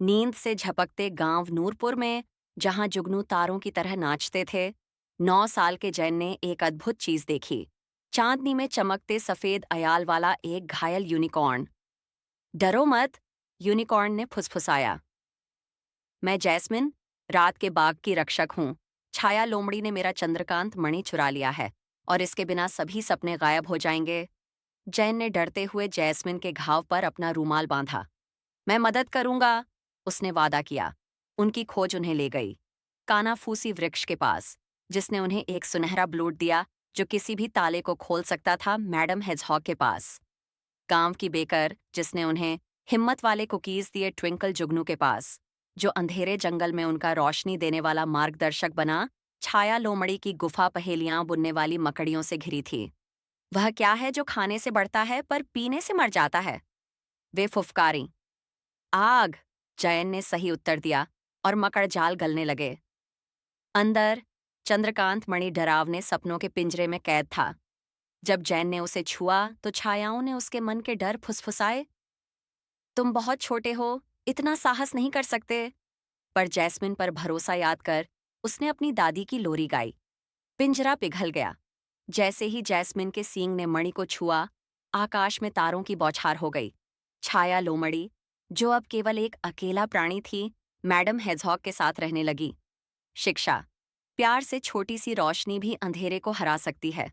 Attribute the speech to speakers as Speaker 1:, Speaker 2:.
Speaker 1: नींद से झपकते गांव नूरपुर में, जहां जुगनू तारों की तरह नाचते थे, 9 साल के जैन ने एक अद्भुत चीज देखी। चांदनी में चमकते सफेद अयाल वाला एक घायल यूनिकॉर्न। डरो मत, यूनिकॉर्न ने फुसफुसाया। मैं जैस्मिन, रात के बाग की रक्षक हूँ। छाया लोमड़ी ने मेरा चंद्रकांत मणि चुरा लिया है, और इसके बिना सभी सपने गायब हो जाएंगे। जैन ने डरते हुए जैस्मिन के घाव पर अपना रूमाल बांधा। मैं मदद करूंगा, उसने वादा किया। उनकी खोज उन्हें ले गई कानाफूसी वृक्ष के पास, जिसने उन्हें एक सुनहरा ब्लूट दिया जो किसी भी ताले को खोल सकता था, मैडम हेजहॉग के पास। गांव की बेकर, जिसने उन्हें हिम्मत वाले कुकीज दिए, ट्विंकल जुगनू के पास, जो अंधेरे जंगल में उनका रोशनी देने वाला मार्गदर्शक बना। छाया लोमड़ी की गुफा पहेलियां बुनने वाली मकड़ियों से घिरी थी। वह क्या है जो खाने से बढ़ता है पर पीने से मर जाता है? वे फुफकारी। आग, जयन ने सही उत्तर दिया, और मकड़ जाल गलने लगे। अंदर, चंद्रकांत मणि डरावने सपनों के पिंजरे में कैद था। जब जैन ने उसे छुआ तो छायाओं ने उसके मन के डर फुसफुसाए। तुम बहुत छोटे हो, इतना साहस नहीं कर सकते। पर जैस्मिन पर भरोसा याद कर उसने अपनी दादी की लोरी गाई। पिंजरा पिघल गया। जैसे ही जैस्मिन के सींग ने मणि को छुआ, आकाश में तारों की बौछार हो गई। छाया लोमड़ी, जो अब केवल एक अकेला प्राणी थी, मैडम हेजहॉग के साथ रहने लगी। शिक्षा, प्यार से छोटी सी रोशनी भी अंधेरे को हरा सकती है।